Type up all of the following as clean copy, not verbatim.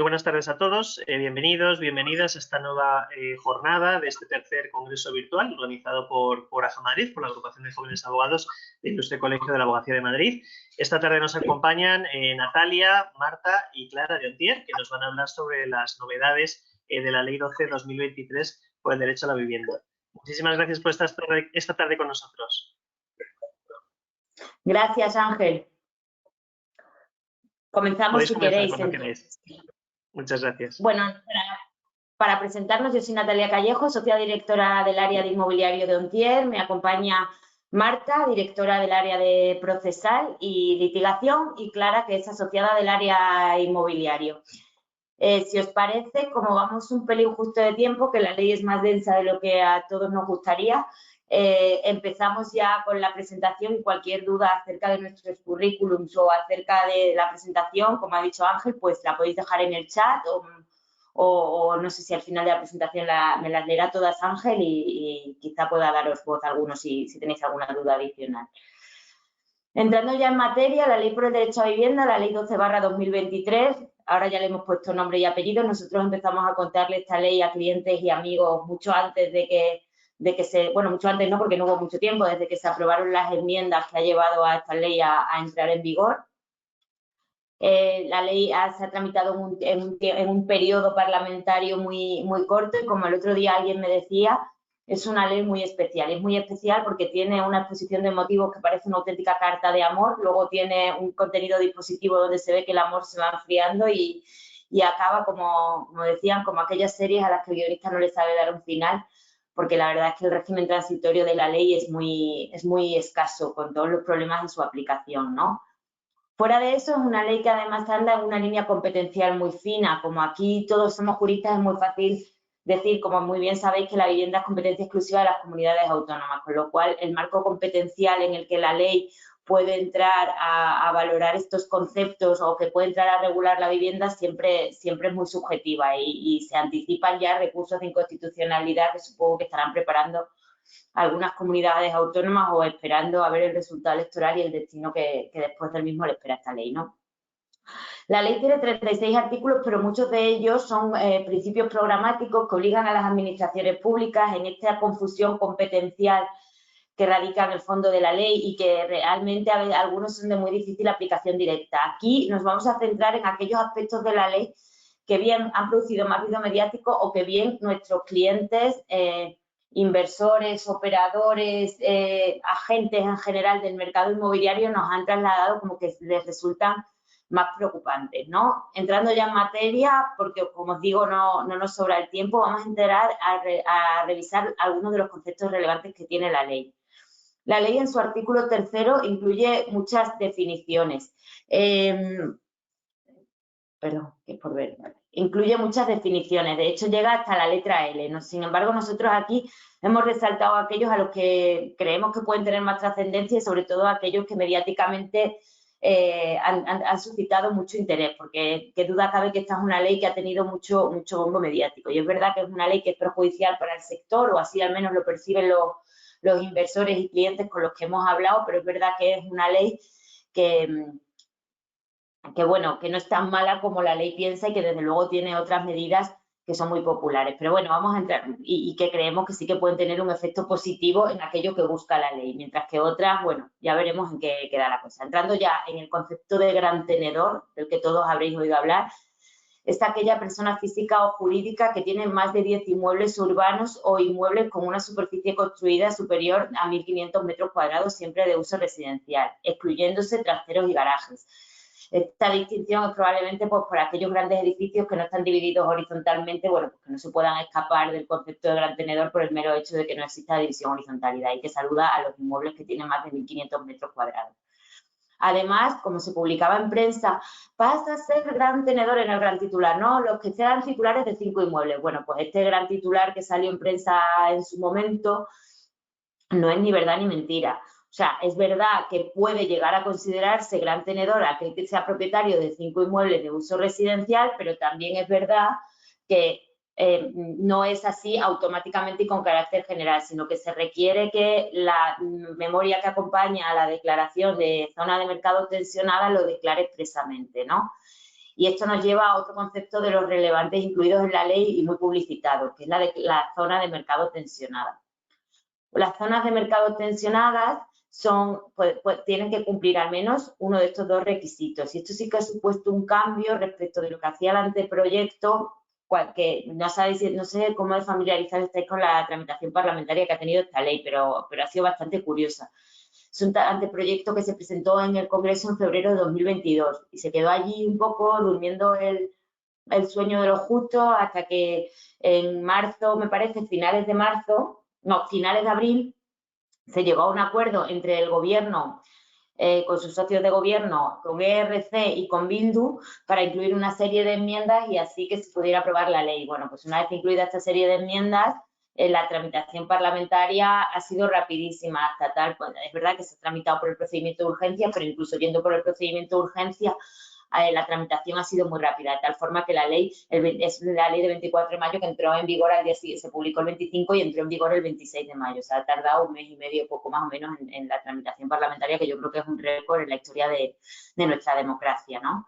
Muy buenas tardes a todos, bienvenidos, bienvenidas a esta nueva jornada de este tercer congreso virtual organizado por AJA Madrid, por la Agrupación de Jóvenes Abogados del Ilustre Colegio de la Abogacía de Madrid. Esta tarde nos acompañan Natalia, Marta y Clara de Ontier, que nos van a hablar sobre las novedades de la Ley 12/2023 por el derecho a la vivienda. Muchísimas gracias por estar esta tarde con nosotros. Gracias, Ángel. Comenzamos si queréis. Muchas gracias. Bueno, para presentarnos, yo soy Natalia Callejo, socia directora del área de inmobiliario de Ontier. Me acompaña Marta, directora del área de procesal y litigación, y Clara, que es asociada del área inmobiliario. Si os parece, como vamos un pelín justo de tiempo, que la ley es más densa de lo que a todos nos gustaría, empezamos ya con la presentación y cualquier duda acerca de nuestros currículums o acerca de la presentación, como ha dicho Ángel, pues la podéis dejar en el chat o no sé si al final de la presentación me las leerá todas Ángel y quizá pueda daros voz a algunos si tenéis alguna duda adicional. Entrando ya en materia, la Ley por el Derecho a Vivienda, la Ley 12/2023, ahora ya le hemos puesto nombre y apellido. Nosotros empezamos a contarle esta ley a clientes y amigos mucho antes mucho antes no, porque no hubo mucho tiempo, desde que se aprobaron las enmiendas que ha llevado a esta ley a entrar en vigor. La ley se ha tramitado en un periodo parlamentario muy corto y, como el otro día alguien me decía, es una ley muy especial. Es muy especial porque tiene una exposición de motivos que parece una auténtica carta de amor, luego tiene un contenido dispositivo donde se ve que el amor se va enfriando y acaba, como decían, como aquellas series a las que el guionista no le sabe dar un final, porque la verdad es que el régimen transitorio de la ley es muy escaso con todos los problemas en su aplicación, ¿no? Fuera de eso, es una ley que además anda en una línea competencial muy fina. Como aquí todos somos juristas, es muy fácil decir, como muy bien sabéis, que la vivienda es competencia exclusiva de las comunidades autónomas, con lo cual el marco competencial en el que la ley puede entrar a valorar estos conceptos o que puede entrar a regular la vivienda siempre es muy subjetiva y se anticipan ya recursos de inconstitucionalidad que supongo que estarán preparando algunas comunidades autónomas o esperando a ver el resultado electoral y el destino que después del mismo le espera a esta ley, ¿no? La ley tiene 36 artículos, pero muchos de ellos son principios programáticos que obligan a las administraciones públicas en esta confusión competencial que radica en el fondo de la ley y que realmente algunos son de muy difícil aplicación directa. Aquí nos vamos a centrar en aquellos aspectos de la ley que bien han producido más ruido mediático o que bien nuestros clientes, inversores, operadores, agentes en general del mercado inmobiliario nos han trasladado como que les resultan más preocupantes, ¿no? Entrando ya en materia, porque como os digo no nos sobra el tiempo, vamos a entrar a revisar algunos de los conceptos relevantes que tiene la ley. La ley en su artículo 3º incluye muchas definiciones. Incluye muchas definiciones, de hecho llega hasta la letra L. Sin embargo, nosotros aquí hemos resaltado aquellos a los que creemos que pueden tener más trascendencia y sobre todo aquellos que mediáticamente han suscitado mucho interés, porque qué duda cabe que esta es una ley que ha tenido mucho bombo mediático. Y es verdad que es una ley que es perjudicial para el sector, o así al menos lo perciben los inversores y clientes con los que hemos hablado, pero es verdad que es una ley que no es tan mala como la ley piensa y que desde luego tiene otras medidas que son muy populares. Pero bueno, vamos a entrar y que creemos que sí que pueden tener un efecto positivo en aquello que busca la ley, mientras que otras, bueno, ya veremos en qué queda la cosa. Entrando ya en el concepto de gran tenedor, del que todos habréis oído hablar, es aquella persona física o jurídica que tiene más de 10 inmuebles urbanos o inmuebles con una superficie construida superior a 1.500 metros cuadrados, siempre de uso residencial, excluyéndose trasteros y garajes. Esta distinción es probablemente pues, por aquellos grandes edificios que no están divididos horizontalmente, bueno, pues que no se puedan escapar del concepto de gran tenedor por el mero hecho de que no exista división horizontalidad y que saluda a los inmuebles que tienen más de 1.500 metros cuadrados. Además, como se publicaba en prensa, pasa a ser gran tenedor en el gran titular, ¿no? Los que sean titulares de 5 inmuebles. Bueno, pues este gran titular que salió en prensa en su momento no es ni verdad ni mentira. O sea, es verdad que puede llegar a considerarse gran tenedor aquel que sea propietario de 5 inmuebles de uso residencial, pero también es verdad que no es así automáticamente y con carácter general, sino que se requiere que la memoria que acompaña a la declaración de zona de mercado tensionada lo declare expresamente, ¿no? Y esto nos lleva a otro concepto de los relevantes incluidos en la ley y muy publicitados, que es la zona de mercado tensionada. Las zonas de mercado tensionadas tienen que cumplir al menos uno de estos dos requisitos. Y esto sí que ha supuesto un cambio respecto de lo que hacía el anteproyecto, que no sé cómo de familiarizado estáis con la tramitación parlamentaria que ha tenido esta ley, pero ha sido bastante curiosa. Es un anteproyecto que se presentó en el Congreso en febrero de 2022 y se quedó allí un poco durmiendo el sueño de los justos hasta que en marzo, me parece, finales de abril, se llegó a un acuerdo entre el Gobierno, con sus socios de Gobierno, con ERC y con Bildu, para incluir una serie de enmiendas y así que se pudiera aprobar la ley. Bueno, pues una vez incluida esta serie de enmiendas, la tramitación parlamentaria ha sido rapidísima hasta tal, pues, es verdad que se ha tramitado por el procedimiento de urgencia, pero incluso yendo por el procedimiento de urgencia, la tramitación ha sido muy rápida, de tal forma que la ley es la ley de 24 de mayo que entró en vigor al día siguiente, se publicó el 25 y entró en vigor el 26 de mayo. O sea, ha tardado un mes y medio, poco más o menos, en la tramitación parlamentaria, que yo creo que es un récord en la historia de nuestra democracia, ¿no?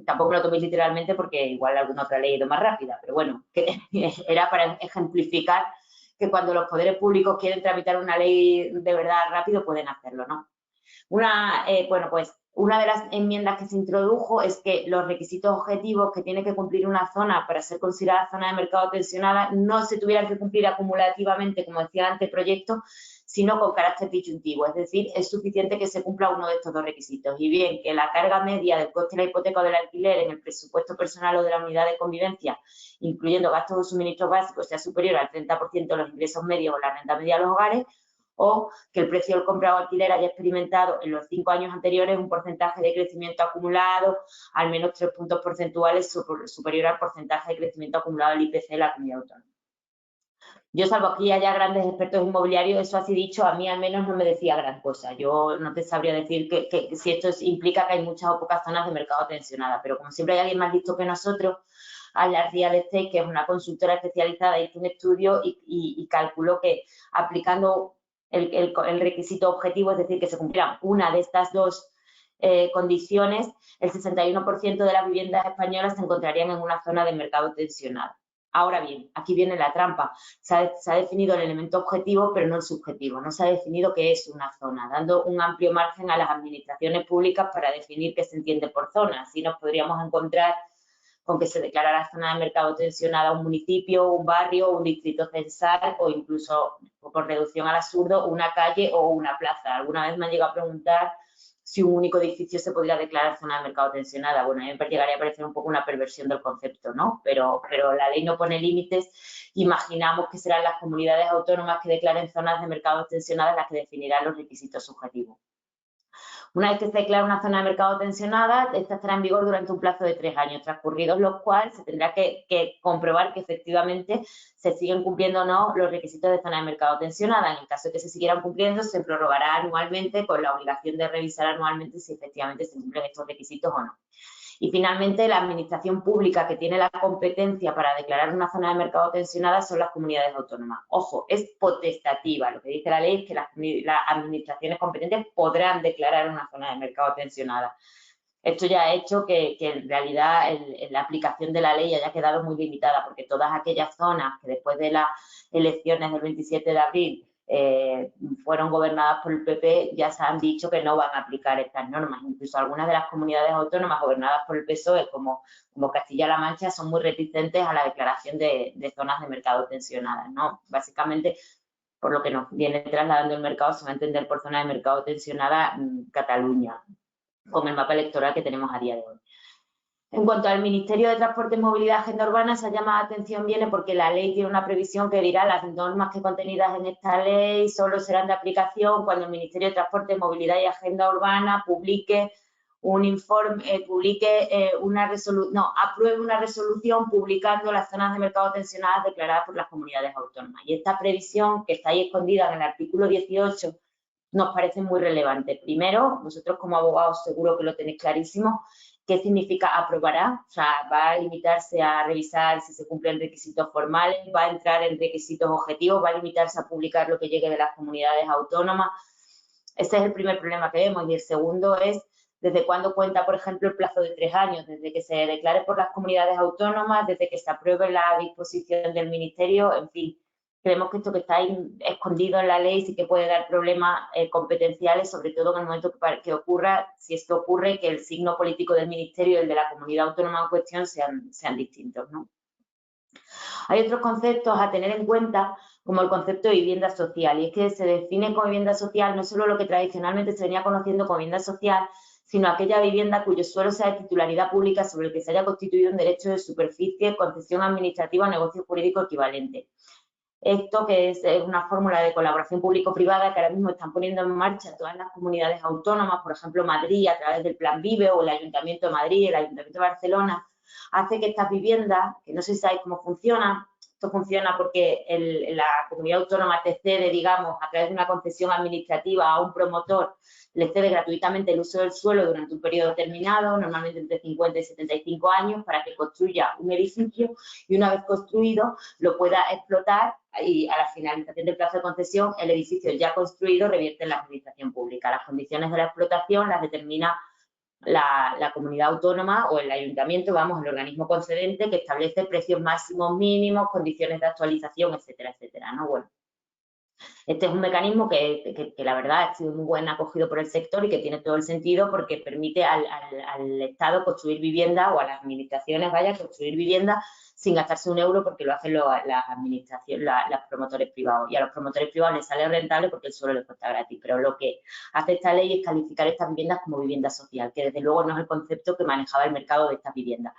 Tampoco lo toméis literalmente porque igual alguna otra ley ha ido más rápida, pero bueno, que era para ejemplificar que cuando los poderes públicos quieren tramitar una ley de verdad rápido pueden hacerlo, ¿no? Bueno, pues una de las enmiendas que se introdujo es que los requisitos objetivos que tiene que cumplir una zona para ser considerada zona de mercado tensionada no se tuvieran que cumplir acumulativamente, como decía el anteproyecto, sino con carácter disyuntivo. Es decir, es suficiente que se cumpla uno de estos dos requisitos. Y bien, que la carga media del coste de la hipoteca o del alquiler en el presupuesto personal o de la unidad de convivencia, incluyendo gastos o suministros básicos, sea superior al 30% de los ingresos medios o la renta media de los hogares, o que el precio del compra o alquiler haya experimentado en los 5 años anteriores un porcentaje de crecimiento acumulado al menos 3 puntos porcentuales superior al porcentaje de crecimiento acumulado del IPC de la comunidad autónoma. Yo, salvo aquí haya grandes expertos inmobiliarios, eso así dicho, a mí al menos no me decía gran cosa. Yo no te sabría decir que si esto implica que hay muchas o pocas zonas de mercado tensionada, pero como siempre hay alguien más listo que nosotros, Atlas Real Estate, que es una consultora especializada, hizo un estudio y calculó que aplicando el requisito objetivo, es decir, que se cumpliera una de estas dos condiciones, el 61% de las viviendas españolas se encontrarían en una zona de mercado tensionado. Ahora bien, aquí viene la trampa. Se ha definido el elemento objetivo, pero no el subjetivo. No se ha definido qué es una zona, dando un amplio margen a las administraciones públicas para definir qué se entiende por zona. Así nos podríamos encontrar con que se declarara zona de mercado tensionada un municipio, un barrio, un distrito censal o incluso, por reducción al absurdo, una calle o una plaza. Alguna vez me han llegado a preguntar si un único edificio se podría declarar zona de mercado tensionada. Bueno, a mí me llegaría a parecer un poco una perversión del concepto, ¿no? Pero la ley no pone límites. Imaginamos que serán las comunidades autónomas que declaren zonas de mercado tensionadas las que definirán los requisitos subjetivos. Una vez que se declara una zona de mercado tensionada, esta estará en vigor durante un plazo de 3 años, transcurridos los cuales se tendrá que comprobar que efectivamente se siguen cumpliendo o no los requisitos de zona de mercado tensionada. En el caso de que se siguieran cumpliendo, se prorrogará anualmente con la obligación de revisar anualmente si efectivamente se cumplen estos requisitos o no. Y finalmente, la administración pública que tiene la competencia para declarar una zona de mercado tensionada son las comunidades autónomas. Ojo, es potestativa. Lo que dice la ley es que las administraciones competentes podrán declarar una zona de mercado tensionada. Esto ya ha hecho que en realidad la aplicación de la ley haya quedado muy limitada, porque todas aquellas zonas que después de las elecciones del 27 de abril fueron gobernadas por el PP, ya se han dicho que no van a aplicar estas normas. Incluso algunas de las comunidades autónomas gobernadas por el PSOE, como Castilla-La Mancha, son muy reticentes a la declaración de zonas de mercado tensionadas, ¿no? Básicamente, por lo que nos viene trasladando el mercado, se va a entender por zona de mercado tensionada Cataluña, con el mapa electoral que tenemos a día de hoy. En cuanto al Ministerio de Transporte, Movilidad y Agenda Urbana, esa llamada de atención viene porque la ley tiene una previsión que dirá las normas que contenidas en esta ley solo serán de aplicación cuando el Ministerio de Transporte, Movilidad y Agenda Urbana publique un informe, apruebe una resolución publicando las zonas de mercado tensionadas declaradas por las comunidades autónomas. Y esta previsión, que está ahí escondida en el artículo 18, nos parece muy relevante. Primero, vosotros como abogados seguro que lo tenéis clarísimo. ¿Qué significa aprobará? O sea, va a limitarse a revisar si se cumplen requisitos formales, va a entrar en requisitos objetivos, va a limitarse a publicar lo que llegue de las comunidades autónomas. Ese es el primer problema que vemos. Y el segundo es ¿Desde cuándo cuenta, por ejemplo, el plazo de 3 años? Desde que se declare por las comunidades autónomas, desde que se apruebe la disposición del Ministerio, en fin. Creemos que esto que está ahí escondido en la ley sí que puede dar problemas competenciales, sobre todo en el momento que ocurra, si esto ocurre, que el signo político del Ministerio y el de la comunidad autónoma en cuestión sean distintos, ¿no? Hay otros conceptos a tener en cuenta, como el concepto de vivienda social, y es que se define como vivienda social no solo lo que tradicionalmente se venía conociendo como vivienda social, sino aquella vivienda cuyo suelo sea de titularidad pública sobre el que se haya constituido un derecho de superficie, concesión administrativa o negocio jurídico equivalente. Esto que es una fórmula de colaboración público-privada que ahora mismo están poniendo en marcha todas las comunidades autónomas, por ejemplo Madrid a través del Plan Vive o el Ayuntamiento de Madrid, el Ayuntamiento de Barcelona, hace que estas viviendas, que no sé si sabéis cómo funciona, esto funciona porque la comunidad autónoma te cede, digamos, a través de una concesión administrativa a un promotor, le cede gratuitamente el uso del suelo durante un periodo determinado, normalmente entre 50 y 75 años, para que construya un edificio y una vez construido lo pueda explotar y a la finalización del plazo de concesión el edificio ya construido revierte en la administración pública. Las condiciones de la explotación las determina la comunidad autónoma o el ayuntamiento, vamos, el organismo concedente que establece precios máximos mínimos, condiciones de actualización, etcétera, etcétera, ¿no? Bueno, este es un mecanismo que la verdad ha sido muy buen acogido por el sector y que tiene todo el sentido porque permite al Estado construir vivienda o a las administraciones, vaya, construir vivienda sin gastarse un euro porque lo hacen las administraciones, los promotores privados. Y a los promotores privados les sale rentable porque el suelo les cuesta gratis. Pero lo que hace esta ley es calificar estas viviendas como vivienda social, que desde luego no es el concepto que manejaba el mercado de estas viviendas.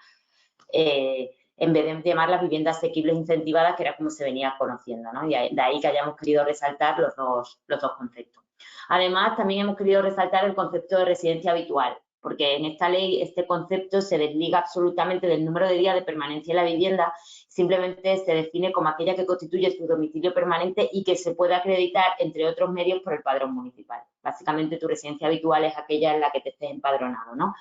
En vez de llamarlas viviendas asequibles incentivadas, que era como se venía conociendo, ¿no? Y de ahí que hayamos querido resaltar los dos conceptos. Además, también hemos querido resaltar el concepto de residencia habitual, porque en esta ley este concepto se desliga absolutamente del número de días de permanencia en la vivienda, simplemente se define como aquella que constituye su domicilio permanente y que se puede acreditar, entre otros medios, por el padrón municipal. Básicamente, tu residencia habitual es aquella en la que te estés empadronado, ¿no?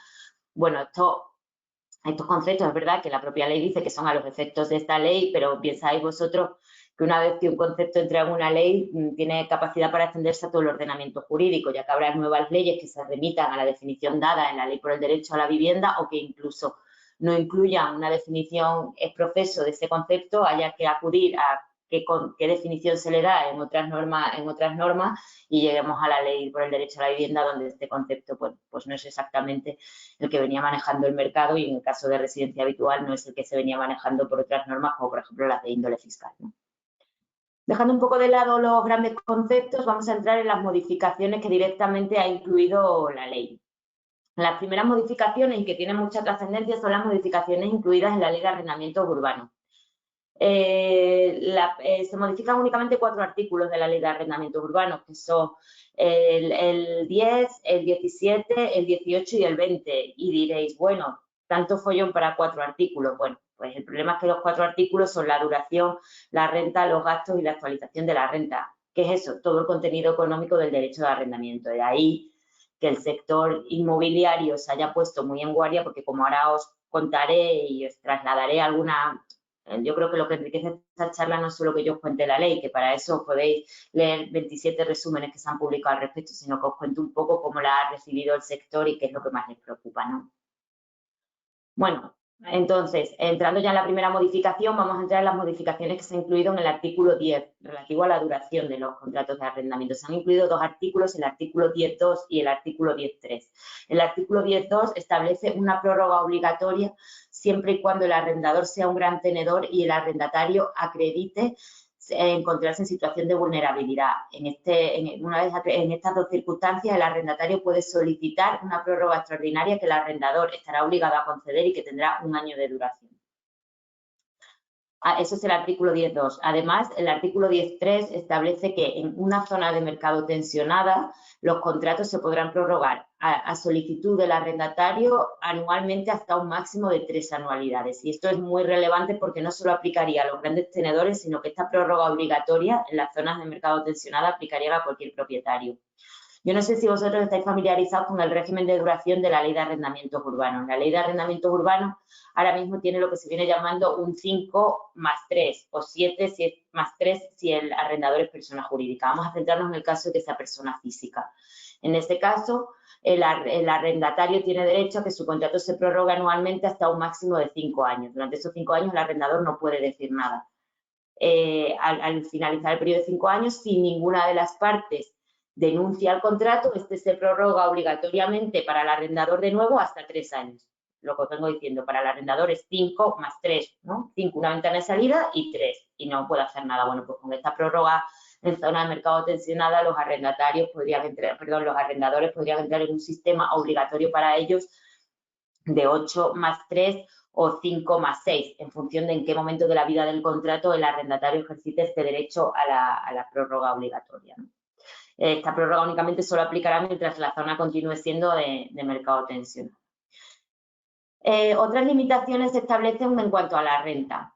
Bueno, estos conceptos es verdad que la propia ley dice que son a los efectos de esta ley, pero pensáis vosotros que una vez que un concepto entra en una ley tiene capacidad para extenderse a todo el ordenamiento jurídico, ya que habrá nuevas leyes que se remitan a la definición dada en la Ley por el Derecho a la Vivienda o que incluso no incluyan una definición ex professo de ese concepto, haya que acudir a qué definición se le da en otras normas y lleguemos a la Ley por el Derecho a la Vivienda donde este concepto pues no es exactamente el que venía manejando el mercado y en el caso de residencia habitual no es el que se venía manejando por otras normas como por ejemplo las de índole fiscal, ¿no? Dejando un poco de lado los grandes conceptos, vamos a entrar en las modificaciones que directamente ha incluido la ley. Las primeras modificaciones, y que tienen mucha trascendencia, son las modificaciones incluidas en la Ley de Arrendamientos Urbanos. Se modifican únicamente 4 artículos de la Ley de Arrendamientos Urbanos, que son el 10, el 17, el 18 y el 20. Y diréis, bueno, tanto follón para 4 artículos. Bueno, pues el problema es que los 4 artículos son la duración, la renta, los gastos y la actualización de la renta. ¿Qué es eso? Todo el contenido económico del derecho de arrendamiento. De ahí que el sector inmobiliario se haya puesto muy en guardia, porque como ahora os contaré y os trasladaré alguna... Yo creo que lo que enriquece esta charla no es solo que yo os cuente la ley, que para eso podéis leer 27 resúmenes que se han publicado al respecto, sino que os cuento un poco cómo la ha recibido el sector y qué es lo que más les preocupa, ¿no? Bueno, entonces, entrando ya en la primera modificación, vamos a entrar en las modificaciones que se han incluido en el artículo 10, relativo a la duración de los contratos de arrendamiento. Se han incluido 2 artículos, el artículo 10.2 y el artículo 10.3. El artículo 10.2 establece una prórroga obligatoria siempre y cuando el arrendador sea un gran tenedor y el arrendatario acredite encontrarse en situación de vulnerabilidad. En estas 2 circunstancias, el arrendatario puede solicitar una prórroga extraordinaria que el arrendador estará obligado a conceder y que tendrá 1 año de duración. Eso es el artículo 10.2. Además, el artículo 10.3 establece que en una zona de mercado tensionada los contratos se podrán prorrogar a solicitud del arrendatario anualmente hasta un máximo de 3 anualidades. Y esto es muy relevante porque no solo aplicaría a los grandes tenedores, sino que esta prórroga obligatoria en las zonas de mercado tensionada aplicaría a cualquier propietario. Yo no sé si vosotros estáis familiarizados con el régimen de duración de la Ley de Arrendamientos Urbanos. La Ley de Arrendamientos Urbanos ahora mismo tiene lo que se viene llamando un 5+3 o 7+3 si el arrendador es persona jurídica. Vamos a centrarnos en el caso de que sea persona física. En este caso, el arrendatario tiene derecho a que su contrato se prorrogue anualmente hasta un máximo de 5 años. Durante esos 5 años el arrendador no puede decir nada. Al finalizar el periodo de 5 años, si ninguna de las partes denuncia el contrato, este se prorroga obligatoriamente para el arrendador de nuevo hasta 3 años. Lo que os vengo diciendo, para el arrendador es 5 más 3, ¿no? 5 una ventana de salida y 3, y no puede hacer nada. Bueno, pues con esta prórroga en zona de mercado tensionada, los arrendadores podrían entrar en un sistema obligatorio para ellos de 8 más 3 o 5 más 6, en función de en qué momento de la vida del contrato el arrendatario ejercite este derecho a la prórroga obligatoria, ¿no? Esta prórroga únicamente solo aplicará mientras la zona continúe siendo de mercado tensionado. Otras limitaciones se establecen en cuanto a la renta.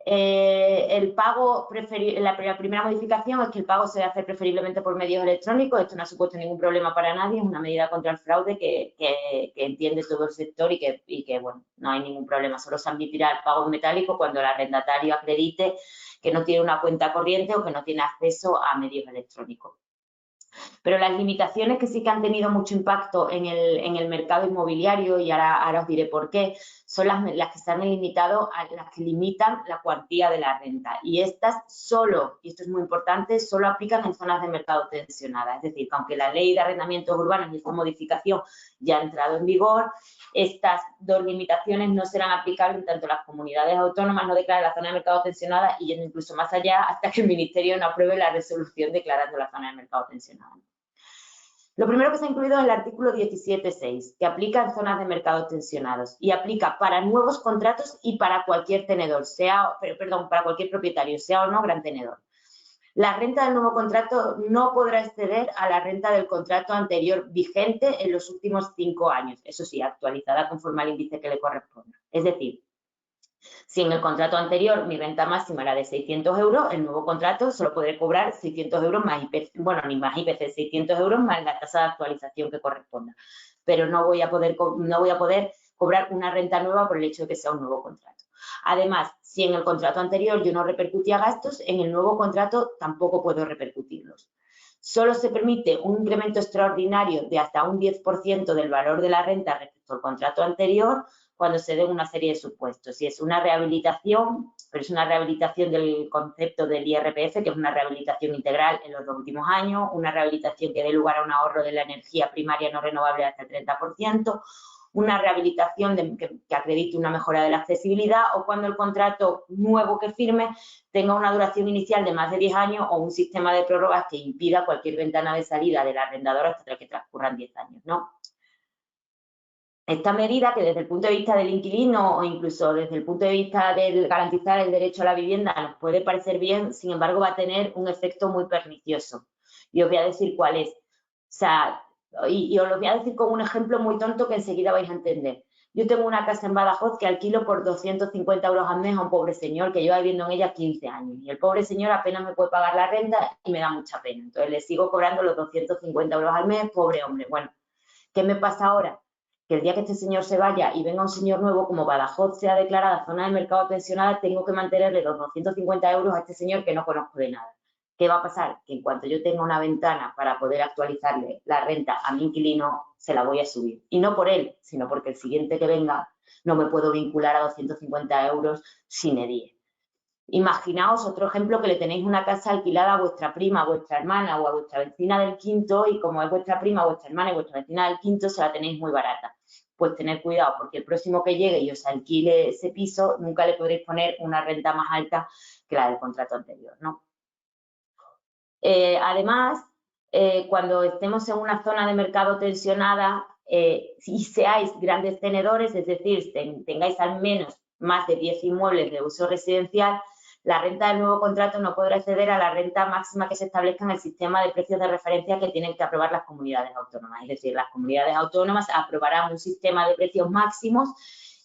El pago, la primera modificación es que el pago se debe hacer preferiblemente por medios electrónicos. Esto no ha supuesto ningún problema para nadie, es una medida contra el fraude que entiende todo el sector y que, bueno, no hay ningún problema. Solo se admitirá el pago en metálico cuando el arrendatario acredite que no tiene una cuenta corriente o que no tiene acceso a medios electrónicos. Pero las limitaciones que sí que han tenido mucho impacto en el mercado inmobiliario, y ahora os diré por qué, son las que se han limitado a las que limitan la cuantía de la renta. Y estas solo, y esto es muy importante, solo aplican en zonas de mercado tensionada. Es decir, que aunque la ley de arrendamientos urbanos y su modificación ya ha entrado en vigor, estas dos limitaciones no serán aplicables en tanto las comunidades autónomas no declaren la zona de mercado tensionada y yendo incluso más allá hasta que el Ministerio no apruebe la resolución declarando la zona de mercado tensionada. Lo primero que se ha incluido es el artículo 17.6, que aplica en zonas de mercado tensionados y aplica para nuevos contratos y para cualquier tenedor, para cualquier propietario, sea o no gran tenedor. La renta del nuevo contrato no podrá exceder a la renta del contrato anterior vigente en los últimos 5 años, eso sí, actualizada conforme al índice que le corresponda. Es decir, si en el contrato anterior mi renta máxima era de 600 euros, el nuevo contrato solo podré cobrar 600 euros más IPC, bueno, ni más IPC, 600 euros más la tasa de actualización que corresponda. Pero no voy a poder cobrar una renta nueva por el hecho de que sea un nuevo contrato. Además, si en el contrato anterior yo no repercutía gastos, en el nuevo contrato tampoco puedo repercutirlos. Solo se permite un incremento extraordinario de hasta un 10% del valor de la renta respecto al contrato anterior cuando se den una serie de supuestos. Si es una rehabilitación, pero es una rehabilitación del concepto del IRPF, que es una rehabilitación integral en los 2 últimos años, una rehabilitación que dé lugar a un ahorro de la energía primaria no renovable hasta el 30%, una rehabilitación que acredite una mejora de la accesibilidad o cuando el contrato nuevo que firme tenga una duración inicial de más de 10 años o un sistema de prórrogas que impida cualquier ventana de salida del arrendador hasta que transcurran 10 años, ¿no? Esta medida, que desde el punto de vista del inquilino o incluso desde el punto de vista de garantizar el derecho a la vivienda nos puede parecer bien, sin embargo va a tener un efecto muy pernicioso. Y os voy a decir cuál es. O sea, y os lo voy a decir con un ejemplo muy tonto que enseguida vais a entender. Yo tengo una casa en Badajoz que alquilo por 250 euros al mes a un pobre señor que lleva viviendo en ella 15 años. Y el pobre señor apenas me puede pagar la renta y me da mucha pena. Entonces le sigo cobrando los 250 euros al mes, pobre hombre. Bueno, ¿qué me pasa ahora? Que el día que este señor se vaya y venga un señor nuevo, como Badajoz sea declarada zona de mercado tensionada, tengo que mantenerle los 250 euros a este señor que no conozco de nada. ¿Qué va a pasar? Que en cuanto yo tenga una ventana para poder actualizarle la renta a mi inquilino, se la voy a subir. Y no por él, sino porque el siguiente que venga no me puedo vincular a 250 euros sin edie. Imaginaos otro ejemplo, que le tenéis una casa alquilada a vuestra prima, a vuestra hermana o a vuestra vecina del quinto y como es vuestra prima, vuestra hermana y vuestra vecina del quinto, se la tenéis muy barata. Pues tened cuidado porque el próximo que llegue y os alquile ese piso, nunca le podréis poner una renta más alta que la del contrato anterior, ¿no? Además, cuando estemos en una zona de mercado tensionada y seáis grandes tenedores, es decir, tengáis al menos más de 10 inmuebles de uso residencial, la renta del nuevo contrato no podrá exceder a la renta máxima que se establezca en el sistema de precios de referencia que tienen que aprobar las comunidades autónomas. Es decir, las comunidades autónomas aprobarán un sistema de precios máximos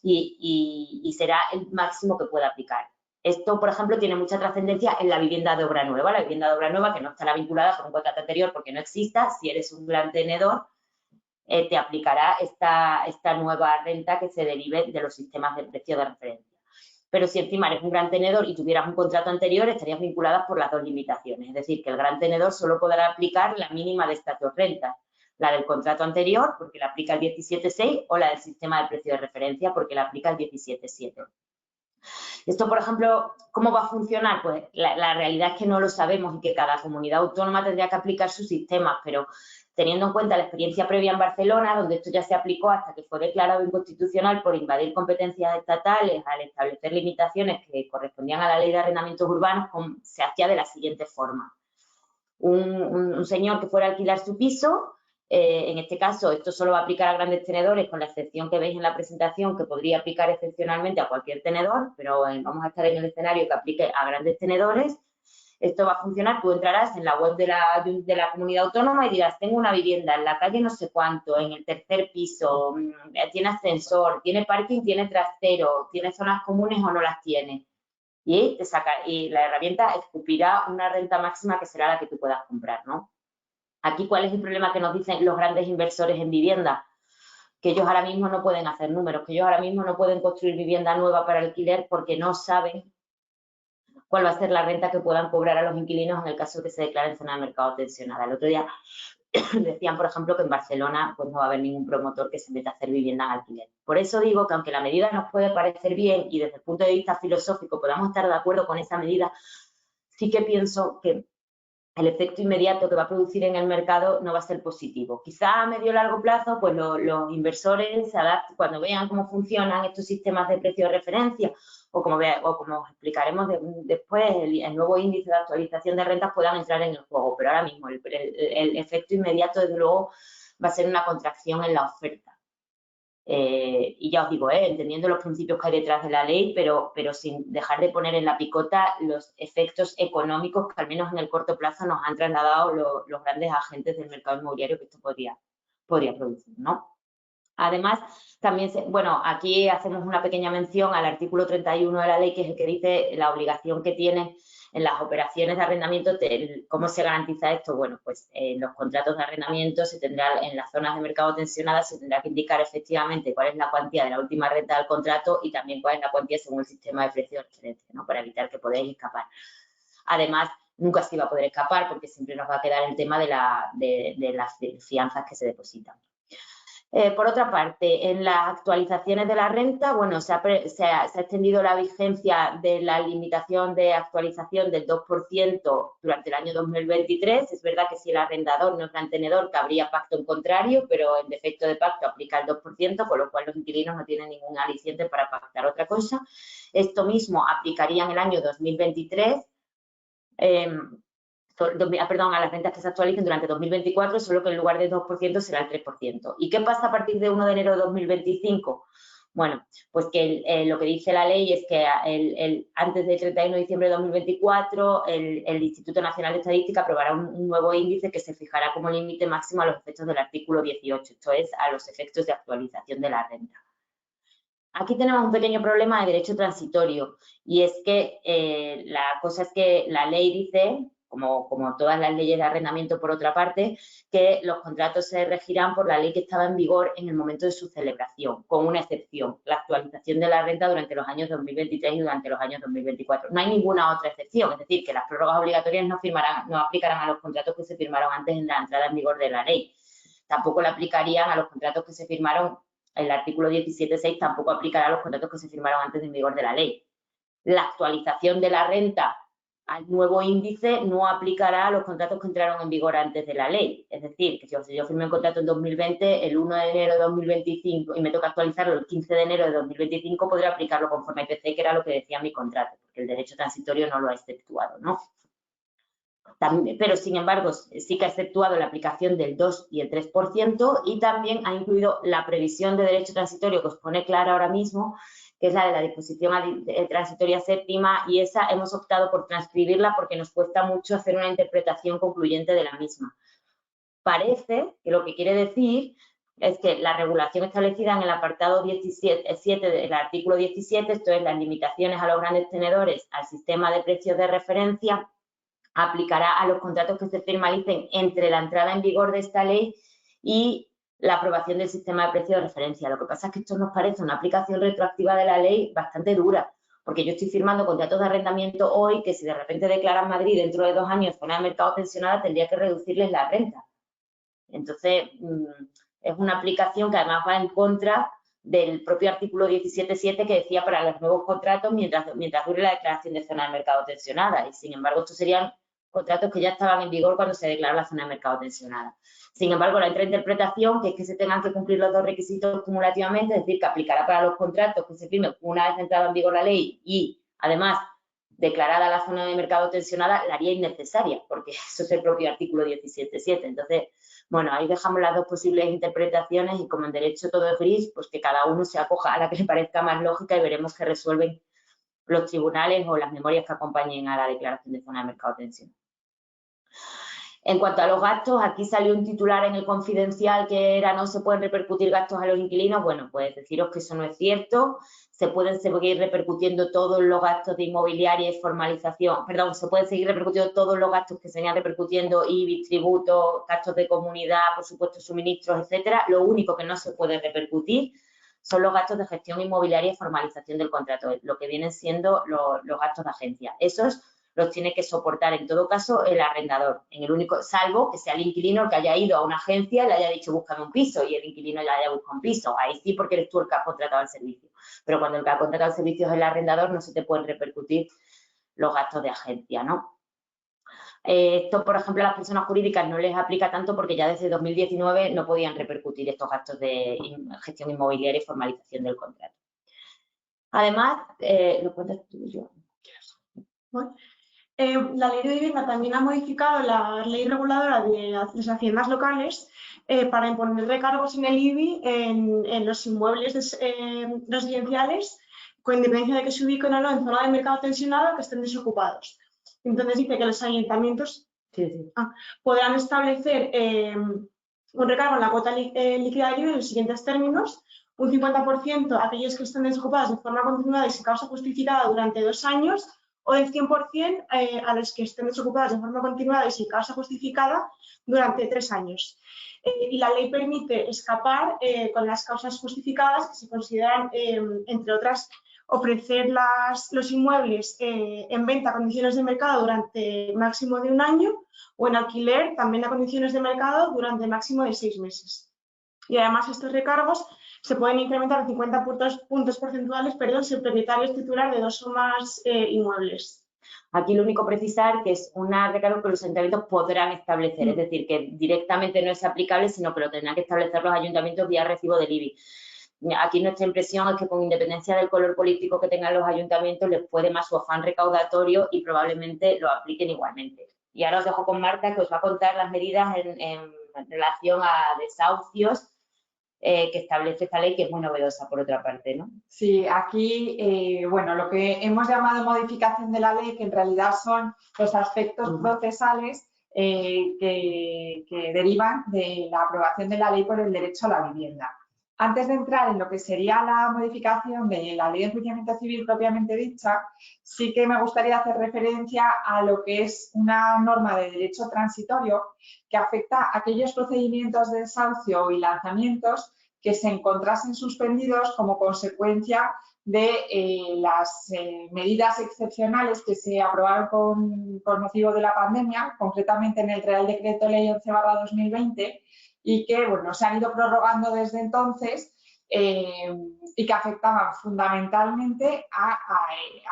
y será el máximo que pueda aplicar. Esto, por ejemplo, tiene mucha trascendencia en la vivienda de obra nueva. La vivienda de obra nueva, que no estará vinculada por un contrato anterior porque no exista, si eres un gran tenedor, te aplicará esta nueva renta que se derive de los sistemas de precio de referencia. Pero si encima eres un gran tenedor y tuvieras un contrato anterior, estarías vinculadas por las dos limitaciones. Es decir, que el gran tenedor solo podrá aplicar la mínima de estas dos rentas. la del contrato anterior, porque la aplica el 17.6, o la del sistema de precio de referencia, porque la aplica el 17.7. Esto, por ejemplo, ¿cómo va a funcionar? Pues la realidad es que no lo sabemos y que cada comunidad autónoma tendría que aplicar sus sistemas, pero teniendo en cuenta la experiencia previa en Barcelona, donde esto ya se aplicó hasta que fue declarado inconstitucional por invadir competencias estatales al establecer limitaciones que correspondían a la Ley de Arrendamientos Urbanos, se hacía de la siguiente forma. Un señor que fuera a alquilar su piso, en este caso esto solo va a aplicar a grandes tenedores, con la excepción que veis en la presentación, que podría aplicar excepcionalmente a cualquier tenedor, pero vamos a estar en el escenario que aplique a grandes tenedores. Esto va a funcionar, tú entrarás en la web de la comunidad autónoma y dirás, tengo una vivienda en la calle no sé cuánto, en el tercer piso, tiene ascensor, tiene parking, tiene trastero, tiene zonas comunes o no las tiene. Y la herramienta escupirá una renta máxima que será la que tú puedas comprar, ¿no? Aquí, ¿cuál es el problema que nos dicen los grandes inversores en vivienda? Que ellos ahora mismo no pueden hacer números, que ellos ahora mismo no pueden construir vivienda nueva para alquiler porque no saben cuál va a ser la renta que puedan cobrar a los inquilinos en el caso de que se declaren zona de mercado tensionada. El otro día decían, por ejemplo, que en Barcelona pues no va a haber ningún promotor que se meta a hacer vivienda en alquiler. Por eso digo que aunque la medida nos puede parecer bien y desde el punto de vista filosófico podamos estar de acuerdo con esa medida, sí que pienso que el efecto inmediato que va a producir en el mercado no va a ser positivo. Quizá a medio o largo plazo, pues los inversores se adapten cuando vean cómo funcionan estos sistemas de precio de referencia o como os explicaremos después, el nuevo índice de actualización de rentas puedan entrar en el juego. Pero ahora mismo el efecto inmediato, desde luego, va a ser una contracción en la oferta. Y ya os digo, entendiendo los principios que hay detrás de la ley, pero sin dejar de poner en la picota los efectos económicos que al menos en el corto plazo nos han trasladado los grandes agentes del mercado inmobiliario que esto podría producir, ¿no? Además, también, bueno, aquí hacemos una pequeña mención al artículo 31 de la ley, que es el que dice la obligación que tienen en las operaciones de arrendamiento. ¿Cómo se garantiza esto? Bueno, pues en los contratos de arrendamiento se tendrá, en las zonas de mercado tensionadas, se tendrá que indicar efectivamente cuál es la cuantía de la última renta del contrato y también cuál es la cuantía según el sistema de precios de referencia, ¿no? Para evitar que podáis escapar. Además, nunca se iba a poder escapar porque siempre nos va a quedar el tema de las fianzas que se depositan. Por otra parte, en las actualizaciones de la renta, bueno, se ha extendido la vigencia de la limitación de actualización del 2% durante el año 2023. Es verdad que si el arrendador no es gran tenedor, cabría pacto en contrario, pero en defecto de pacto aplica el 2%, con lo cual los inquilinos no tienen ningún aliciente para pactar otra cosa. Esto mismo aplicaría en el año 2023. A las rentas que se actualicen durante 2024, solo que en lugar del 2% será el 3%. ¿Y qué pasa a partir de 1 de enero de 2025? Bueno, pues que lo que dice la ley es que antes del 31 de diciembre de 2024 el Instituto Nacional de Estadística aprobará un nuevo índice que se fijará como límite máximo a los efectos del artículo 18, esto es, a los efectos de actualización de la renta. Aquí tenemos un pequeño problema de derecho transitorio y es que la cosa es que la ley dice, como todas las leyes de arrendamiento por otra parte, que los contratos se regirán por la ley que estaba en vigor en el momento de su celebración, con una excepción, la actualización de la renta durante los años 2023 y durante los años 2024. No hay ninguna otra excepción, es decir, que las prórrogas obligatorias no aplicarán a los contratos que se firmaron antes de la entrada en vigor de la ley. Tampoco la aplicarían a los contratos que se firmaron. El artículo 17.6 tampoco aplicará a los contratos que se firmaron antes del vigor de la ley. La actualización de la renta al nuevo índice no aplicará a los contratos que entraron en vigor antes de la ley. Es decir, que si yo firmé un contrato en 2020, el 1 de enero de 2025 y me toca actualizarlo el 15 de enero de 2025, podré aplicarlo conforme a IPC, que era lo que decía mi contrato, porque el derecho transitorio no lo ha exceptuado, ¿no? Pero, sin embargo, sí que ha exceptuado la aplicación del 2 y el 3% y también ha incluido la previsión de derecho transitorio que os pone clara ahora mismo, que es la de la disposición transitoria séptima, y esa hemos optado por transcribirla porque nos cuesta mucho hacer una interpretación concluyente de la misma. Parece que lo que quiere decir es que la regulación establecida en el apartado 17 del artículo 17, esto es, las limitaciones a los grandes tenedores al sistema de precios de referencia, aplicará a los contratos que se formalicen entre la entrada en vigor de esta ley y la aprobación del sistema de precios de referencia. Lo que pasa es que esto nos parece una aplicación retroactiva de la ley bastante dura, porque yo estoy firmando contratos de arrendamiento hoy que si de repente declaran Madrid dentro de 2 años zona de mercado tensionada, tendría que reducirles la renta. Entonces, es una aplicación que además va en contra del propio artículo 17.7 que decía para los nuevos contratos mientras dure la declaración de zona de mercado tensionada. Y, sin embargo, estos serían contratos que ya estaban en vigor cuando se declara la zona de mercado tensionada. Sin embargo, la otra interpretación, que es que se tengan que cumplir los dos requisitos cumulativamente, es decir, que aplicará para los contratos que se firmen una vez entrada en vigor la ley y, además, declarada la zona de mercado tensionada, la haría innecesaria, porque eso es el propio artículo 17.7. Entonces, bueno, ahí dejamos las dos posibles interpretaciones y como en derecho todo es gris, pues que cada uno se acoja a la que le parezca más lógica y veremos qué resuelven los tribunales o las memorias que acompañen a la declaración de zona de mercado tensionada. En cuanto a los gastos, aquí salió un titular en el Confidencial que era no se pueden repercutir gastos a los inquilinos. Bueno, pues deciros que eso no es cierto. Se pueden seguir repercutiendo todos los gastos de inmobiliaria y formalización. Perdón, se pueden seguir repercutiendo todos los gastos que se venían repercutiendo, IBI, tributos, gastos de comunidad, por supuesto, suministros, etcétera. Lo único que no se puede repercutir son los gastos de gestión inmobiliaria y formalización del contrato, lo que vienen siendo los gastos de agencia. Esos los tiene que soportar en todo caso el arrendador, salvo que sea el inquilino el que haya ido a una agencia y le haya dicho búscame un piso y el inquilino le haya buscado un piso. Ahí sí, porque eres tú el que has contratado el servicio. Pero cuando el que ha contratado el servicio es el arrendador, no se te pueden repercutir los gastos de agencia, ¿no? Esto, por ejemplo, a las personas jurídicas no les aplica tanto porque ya desde 2019 no podían repercutir estos gastos de gestión inmobiliaria y formalización del contrato. Además, lo cuentas tú y yo. Bueno. La ley de vivienda también ha modificado la ley reguladora de las haciendas locales para imponer recargos en el IBI en los inmuebles residenciales con independencia de que se ubiquen o no en zona de mercado tensionado que estén desocupados. Entonces dice que los ayuntamientos podrán establecer un recargo en la cuota líquida del IBI en los siguientes términos: un 50% a aquellos que estén desocupados de forma continuada y sin causa justificada durante 2 años, o del 100% a los que estén desocupados de forma continuada y sin causa justificada durante 3 años. Y la ley permite escapar con las causas justificadas, que se consideran, entre otras, ofrecer los inmuebles en venta a condiciones de mercado durante máximo de 1 año o en alquiler también a condiciones de mercado durante máximo de 6 meses. Y además estos recargos se pueden incrementar en 50 puntos porcentuales, si el propietario es titular de 2 o más inmuebles. Aquí lo único precisar que es un recargo que los ayuntamientos podrán establecer, es decir, que directamente no es aplicable, sino que lo tendrán que establecer los ayuntamientos vía recibo del IBI. Aquí nuestra impresión es que con independencia del color político que tengan los ayuntamientos les puede más su afán recaudatorio y probablemente lo apliquen igualmente. Y ahora os dejo con Marta, que os va a contar las medidas en relación a desahucios que establece esta ley, que es muy novedosa por otra parte, ¿no? Sí, aquí, bueno, lo que hemos llamado modificación de la ley, que en realidad son los aspectos procesales que derivan de la aprobación de la ley por el derecho a la vivienda. Antes de entrar en lo que sería la modificación de la ley de enjuiciamiento civil propiamente dicha, sí que me gustaría hacer referencia a lo que es una norma de derecho transitorio que afecta a aquellos procedimientos de desahucio y lanzamientos que se encontrasen suspendidos como consecuencia de las medidas excepcionales que se aprobaron con motivo de la pandemia, concretamente en el Real Decreto Ley 11/2020, y que, bueno, se han ido prorrogando desde entonces y que afectaban fundamentalmente a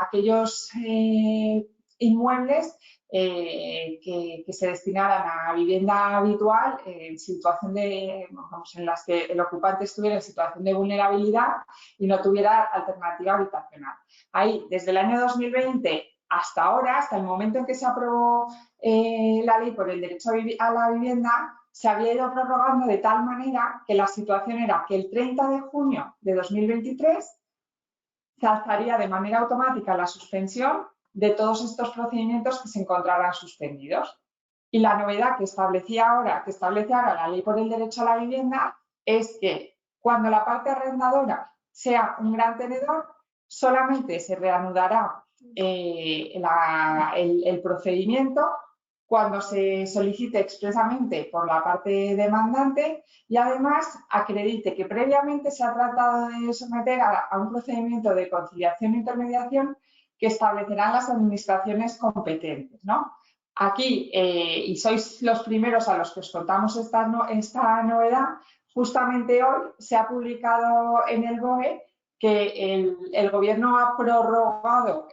aquellos inmuebles que se destinaran a vivienda habitual en situación en las que el ocupante estuviera en situación de vulnerabilidad y no tuviera alternativa habitacional. Ahí, desde el año 2020 hasta ahora, hasta el momento en que se aprobó la ley por el derecho a la vivienda, se había ido prorrogando de tal manera que la situación era que el 30 de junio de 2023 se alzaría de manera automática la suspensión de todos estos procedimientos que se encontraran suspendidos. Y la novedad que establece ahora la ley por el derecho a la vivienda es que cuando la parte arrendadora sea un gran tenedor, solamente se reanudará el procedimiento cuando se solicite expresamente por la parte demandante y además acredite que previamente se ha tratado de someter a un procedimiento de conciliación e intermediación que establecerán las administraciones competentes, ¿no? aquí, y sois los primeros a los que os contamos esta novedad, justamente hoy se ha publicado en el BOE que el Gobierno ha prorrogado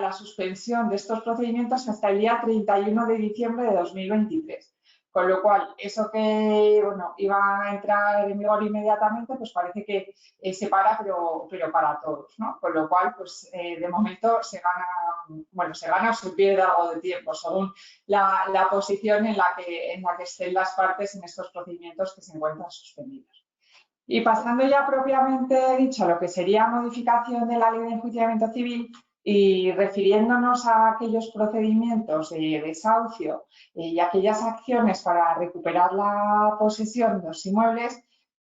la suspensión de estos procedimientos hasta el día 31 de diciembre de 2023. Con lo cual, eso que iba a entrar en vigor inmediatamente, pues parece que se para, pero para todos, ¿no? Con lo cual, pues de momento se gana o se pierde algo de tiempo, según la posición en la que estén las partes en estos procedimientos que se encuentran suspendidos. Y pasando ya propiamente dicho a lo que sería modificación de la Ley de Enjuiciamiento Civil y refiriéndonos a aquellos procedimientos de desahucio y aquellas acciones para recuperar la posesión de los inmuebles,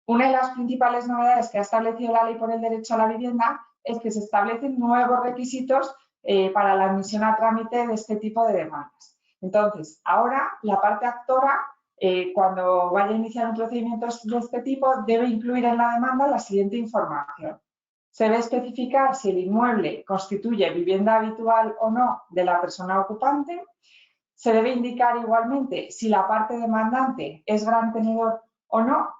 una de las principales novedades que ha establecido la Ley por el Derecho a la Vivienda es que se establecen nuevos requisitos para la admisión a trámite de este tipo de demandas. Entonces, ahora la parte actora, cuando vaya a iniciar un procedimiento de este tipo, debe incluir en la demanda la siguiente información. Se debe especificar si el inmueble constituye vivienda habitual o no de la persona ocupante. Se debe indicar igualmente si la parte demandante es gran tenedor o no.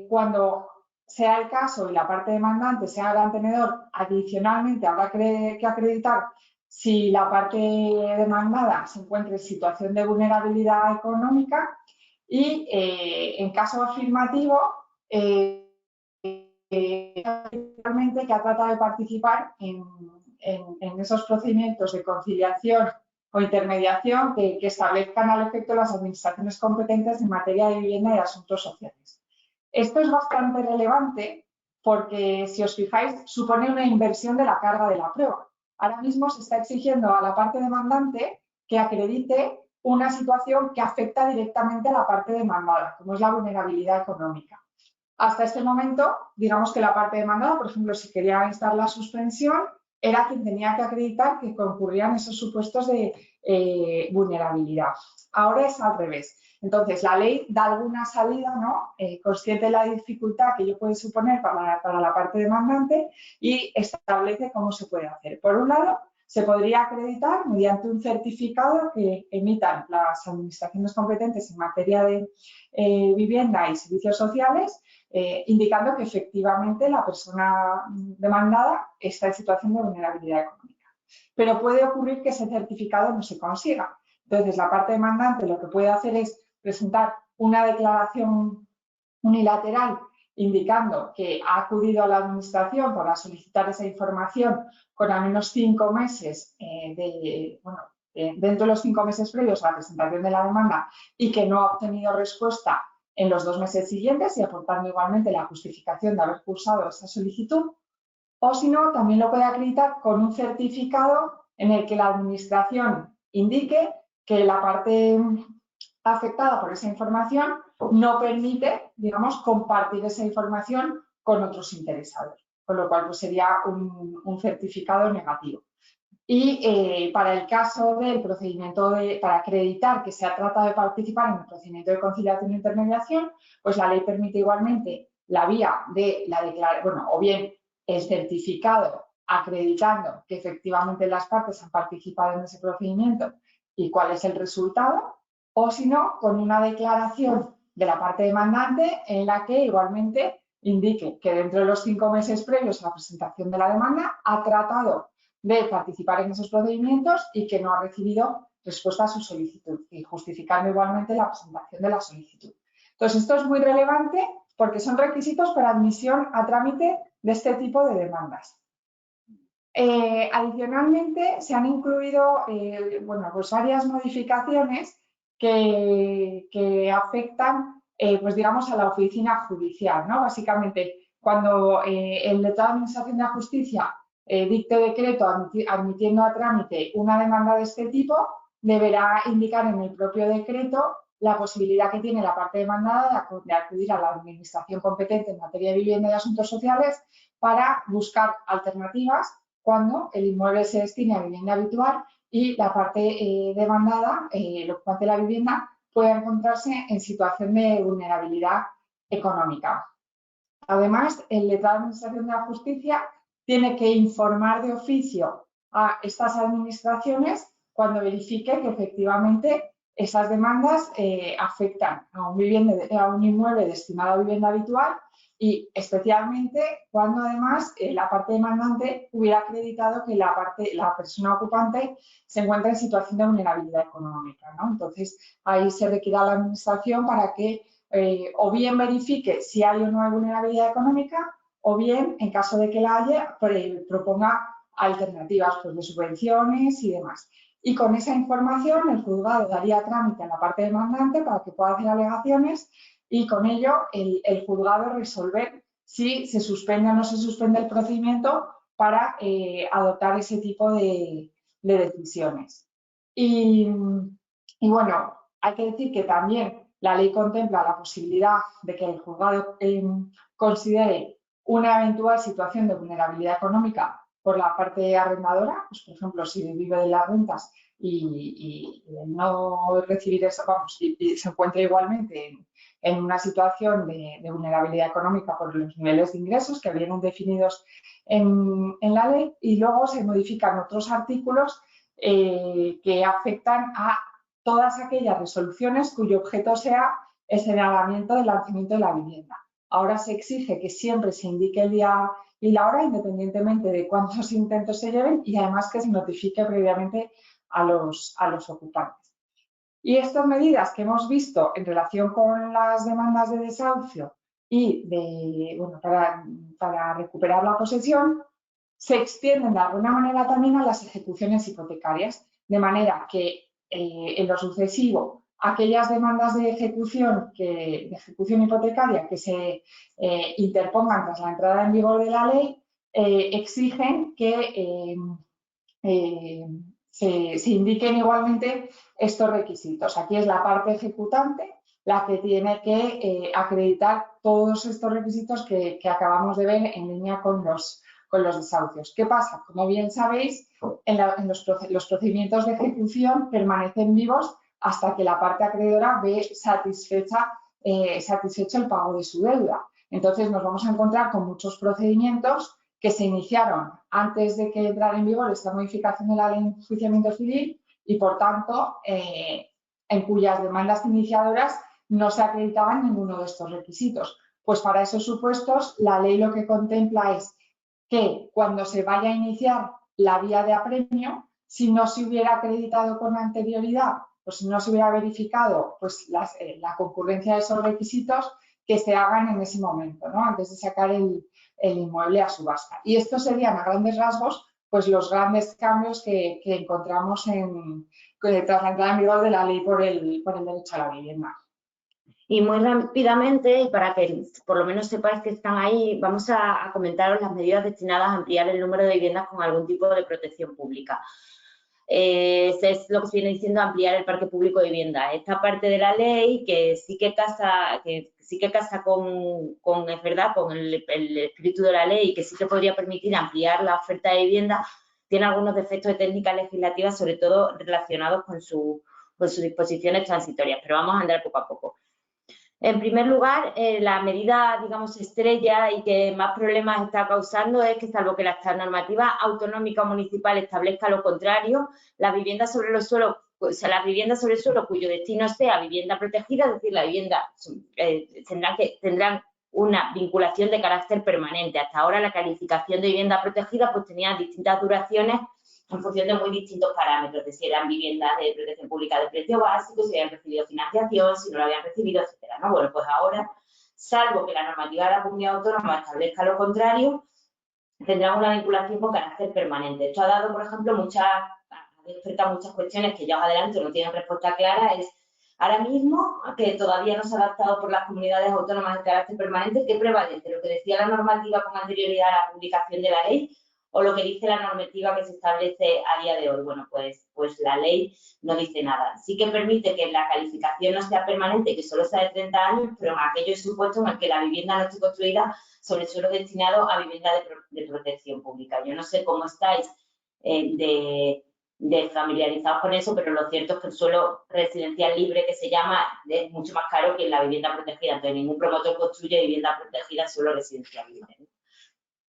Cuando sea el caso y la parte demandante sea gran tenedor, adicionalmente habrá que acreditar si la parte demandada se encuentra en situación de vulnerabilidad económica y, en caso afirmativo, realmente que ha tratado de participar en esos procedimientos de conciliación o intermediación que establezcan al efecto las administraciones competentes en materia de vivienda y asuntos sociales. Esto es bastante relevante porque, si os fijáis, supone una inversión de la carga de la prueba. Ahora mismo se está exigiendo a la parte demandante que acredite una situación que afecta directamente a la parte demandada, como es la vulnerabilidad económica. Hasta este momento, digamos que la parte demandada, por ejemplo, si quería instar la suspensión, era quien tenía que acreditar que concurrían esos supuestos de vulnerabilidad. Ahora es al revés. Entonces, la ley da alguna salida, ¿no? Consciente de la dificultad que ello puede suponer para la parte demandante, y establece cómo se puede hacer. Por un lado, se podría acreditar mediante un certificado que emitan las administraciones competentes en materia de vivienda y servicios sociales, indicando que efectivamente la persona demandada está en situación de vulnerabilidad económica. Pero puede ocurrir que ese certificado no se consiga. Entonces, la parte demandante lo que puede hacer es presentar una declaración unilateral indicando que ha acudido a la administración para solicitar esa información con al menos 5 meses dentro de los 5 meses previos a la presentación de la demanda, y que no ha obtenido respuesta en los 2 meses siguientes, y aportando igualmente la justificación de haber cursado esa solicitud. O si no, también lo puede acreditar con un certificado en el que la administración indique que la parte afectada por esa información no permite, digamos, compartir esa información con otros interesados, con lo cual pues sería un certificado negativo. Y para el caso del procedimiento para acreditar que se ha tratado de participar en el procedimiento de conciliación e intermediación, pues la ley permite igualmente la vía de la declaración, o bien el certificado acreditando que efectivamente las partes han participado en ese procedimiento y cuál es el resultado, o si no, con una declaración de la parte demandante en la que igualmente indique que dentro de los 5 meses previos a la presentación de la demanda ha tratado de participar en esos procedimientos y que no ha recibido respuesta a su solicitud, y justificando igualmente la presentación de la solicitud. Entonces, esto es muy relevante porque son requisitos para admisión a trámite de este tipo de demandas. Adicionalmente, se han incluido pues varias modificaciones que afectan, pues digamos, a la oficina judicial, ¿no? Básicamente, cuando el letrado de Administración de la Justicia dicte decreto admitiendo a trámite una demanda de este tipo, deberá indicar en el propio decreto la posibilidad que tiene la parte demandada de acudir a la administración competente en materia de vivienda y asuntos sociales para buscar alternativas cuando el inmueble se destine a vivienda habitual y la parte demandada, el ocupante de la vivienda, pueda encontrarse en situación de vulnerabilidad económica. Además, el letrado de Administración de la Justicia tiene que informar de oficio a estas administraciones cuando verifique que efectivamente esas demandas afectan a un inmueble destinado a vivienda habitual y especialmente cuando además la parte demandante hubiera acreditado que la persona ocupante se encuentra en situación de vulnerabilidad económica, ¿no? Entonces, ahí se requiere a la Administración para que o bien verifique si hay o no hay vulnerabilidad económica o bien, en caso de que la haya, proponga alternativas pues, de subvenciones y demás. Y con esa información el juzgado daría trámite a la parte demandante para que pueda hacer alegaciones y con ello el juzgado resolver si se suspende o no se suspende el procedimiento para adoptar ese tipo de decisiones. Y bueno, hay que decir que también la ley contempla la posibilidad de que el juzgado considere una eventual situación de vulnerabilidad económica por la parte arrendadora, pues, por ejemplo, si vive de las rentas y no recibir eso, vamos, y se encuentra igualmente en una situación de vulnerabilidad económica por los niveles de ingresos que vienen definidos en la ley, y luego se modifican otros artículos que afectan a todas aquellas resoluciones cuyo objeto sea el señalamiento del lanzamiento de la vivienda. Ahora se exige que siempre se indique el día y la hora, independientemente de cuántos intentos se lleven, y además que se notifique previamente a los ocupantes. Y estas medidas que hemos visto en relación con las demandas de desahucio y para recuperar la posesión, se extienden de alguna manera también a las ejecuciones hipotecarias, de manera que en lo sucesivo aquellas demandas de ejecución hipotecaria que se interpongan tras la entrada en vigor de la ley exigen que se indiquen igualmente estos requisitos. Aquí es la parte ejecutante la que tiene que acreditar todos estos requisitos que acabamos de ver en línea con los desahucios. ¿Qué pasa? Como bien sabéis, los procedimientos de ejecución permanecen vivos hasta que la parte acreedora ve satisfecho el pago de su deuda. Entonces nos vamos a encontrar con muchos procedimientos que se iniciaron antes de que entrara en vigor esta modificación de la ley de enjuiciamiento civil y, por tanto, en cuyas demandas iniciadoras no se acreditaban ninguno de estos requisitos. Pues para esos supuestos, la ley lo que contempla es que cuando se vaya a iniciar la vía de apremio, si no se hubiera acreditado con anterioridad, pues si no se hubiera verificado pues, la concurrencia de esos requisitos, que se hagan en ese momento, ¿no? Antes de sacar el inmueble a subasta. Y estos serían, a grandes rasgos, pues los grandes cambios que encontramos tras la entrada en vigor de la ley por el derecho a la vivienda. Y muy rápidamente, y para que por lo menos sepáis que están ahí, vamos a comentaros las medidas destinadas a ampliar el número de viviendas con algún tipo de protección pública. Es lo que se viene diciendo, ampliar el parque público de vivienda. Esta parte de la ley que sí que casa con es verdad, con el espíritu de la ley y que sí que podría permitir ampliar la oferta de vivienda, tiene algunos defectos de técnica legislativa, sobre todo relacionados con sus disposiciones transitorias, pero vamos a andar poco a poco. En primer lugar, la medida, digamos, estrella y que más problemas está causando es que, salvo que la normativa autonómica o municipal establezca lo contrario, las viviendas sobre el suelo, cuyo destino sea vivienda protegida, es decir, la vivienda tendrán una vinculación de carácter permanente. Hasta ahora la calificación de vivienda protegida pues tenía distintas duraciones en función de muy distintos parámetros, de si eran viviendas de protección pública de precio básico, si habían recibido financiación, si no lo habían recibido, etcétera, ¿no? Bueno, pues ahora, salvo que la normativa de la comunidad autónoma establezca lo contrario, tendrán una vinculación con carácter permanente. Esto ha dado, por ejemplo, despertado muchas cuestiones que ya os adelanto no tienen respuesta clara. Es ahora mismo, que todavía no se ha adaptado por las comunidades autónomas de carácter permanente, ¿qué prevalece? ¿Lo que decía la normativa con anterioridad a la publicación de la ley o lo que dice la normativa que se establece a día de hoy? Bueno, pues la ley no dice nada. Sí que permite que la calificación no sea permanente, que solo sea de 30 años, pero en aquellos supuestos en el que la vivienda no esté construida sobre suelo destinado a vivienda de protección pública. Yo no sé cómo estáis de familiarizados con eso, pero lo cierto es que el suelo residencial libre, que se llama, es mucho más caro que la vivienda protegida. Entonces, ningún promotor construye vivienda protegida en suelo residencial libre, ¿no?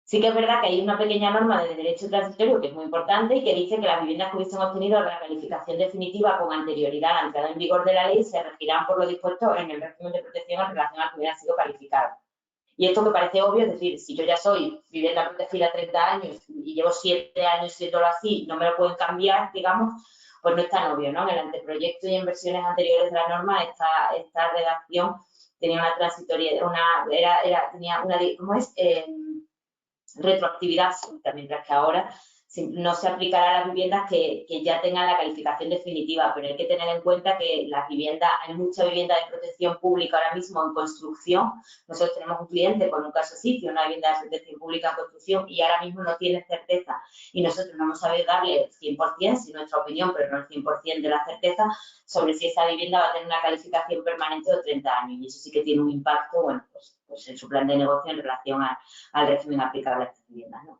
Sí que es verdad que hay una pequeña norma de derecho transitorio que es muy importante y que dice que las viviendas que hubiesen obtenido la calificación definitiva con anterioridad a la entrada en vigor de la ley se regirán por lo dispuesto en el régimen de protección en relación al que hubieran sido calificadas. Y esto que parece obvio, es decir, si yo ya soy vivienda protegida 30 años y llevo 7 años siéndolo así, no me lo pueden cambiar, digamos, pues no es tan obvio, ¿no? En el anteproyecto y en versiones anteriores de la norma, esta redacción tenía una transitoria, tenía una, ¿cómo es? Retroactividad absoluta, mientras que ahora no se aplicará a las viviendas que ya tengan la calificación definitiva, pero hay que tener en cuenta que las viviendas, hay mucha vivienda de protección pública ahora mismo en construcción. Nosotros tenemos un cliente con un caso sitio, una vivienda de protección pública en construcción y ahora mismo no tiene certeza y nosotros no hemos sabido darle el 100%, sin nuestra opinión, pero no el 100% de la certeza sobre si esa vivienda va a tener una calificación permanente de 30 años y eso sí que tiene un impacto, bueno, pues en su plan de negocio en relación al régimen aplicable a estas viviendas, ¿no?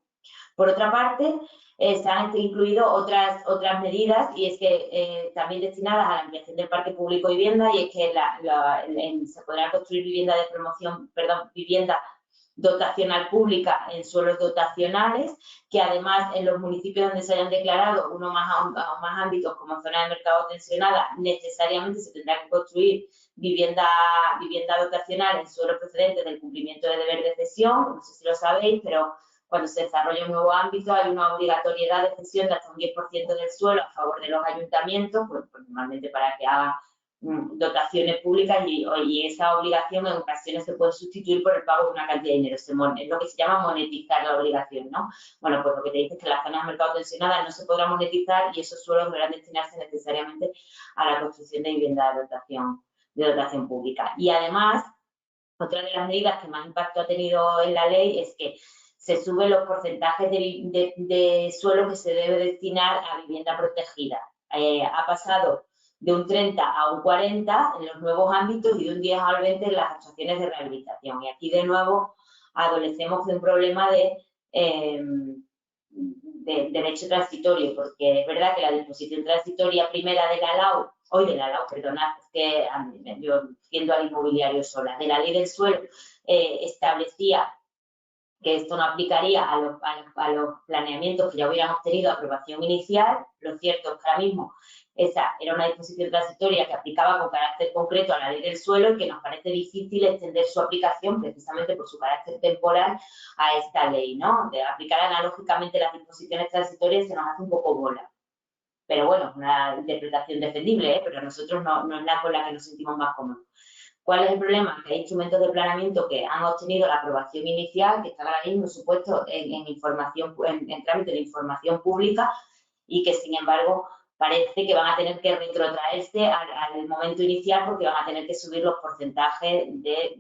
Por otra parte, se han incluido otras medidas y es que también destinadas a la ampliación del parque público de vivienda y es que se podrá construir vivienda de promoción, perdón, vivienda dotacional pública en suelos dotacionales, que además en los municipios donde se hayan declarado uno más ámbitos como zona de mercado tensionada, necesariamente se tendrá que construir vivienda dotacional en suelos procedentes del cumplimiento de deber de cesión, no sé si lo sabéis, pero cuando se desarrolla un nuevo ámbito hay una obligatoriedad de cesión de hasta un 10% del suelo a favor de los ayuntamientos, pues normalmente para que hagan dotaciones públicas y esa obligación en ocasiones se puede sustituir por el pago de una cantidad de dinero. Es lo que se llama monetizar la obligación, ¿no? Bueno, pues lo que te dice es que las zonas de mercado tensionadas no se podrán monetizar y esos suelos deberán destinarse necesariamente a la construcción de vivienda de dotación pública. Y además, otra de las medidas que más impacto ha tenido en la ley es que se suben los porcentajes de suelo que se debe destinar a vivienda protegida. Ha pasado de un 30 a un 40 en los nuevos ámbitos y de un 10 al 20 en las actuaciones de rehabilitación. Y aquí de nuevo adolecemos de un problema de derecho transitorio, porque es verdad que la disposición transitoria primera de la LAU, perdonad, es que yo siendo al inmobiliario sola, de la ley del suelo, establecía que esto no aplicaría a los planeamientos que ya hubieran obtenido aprobación inicial. Lo cierto es que ahora mismo esa era una disposición transitoria que aplicaba con carácter concreto a la ley del suelo y que nos parece difícil extender su aplicación precisamente por su carácter temporal a esta ley, ¿no? De aplicar analógicamente las disposiciones transitorias se nos hace un poco bola. Pero bueno, es una interpretación defendible, pero a nosotros no es la con la que nos sentimos más cómodos. ¿Cuál es el problema? Que hay instrumentos de planeamiento que han obtenido la aprobación inicial, que están ahora mismo supuestos en trámite de información pública y que, sin embargo, parece que van a tener que retrotraerse al momento inicial porque van a tener que subir los porcentajes de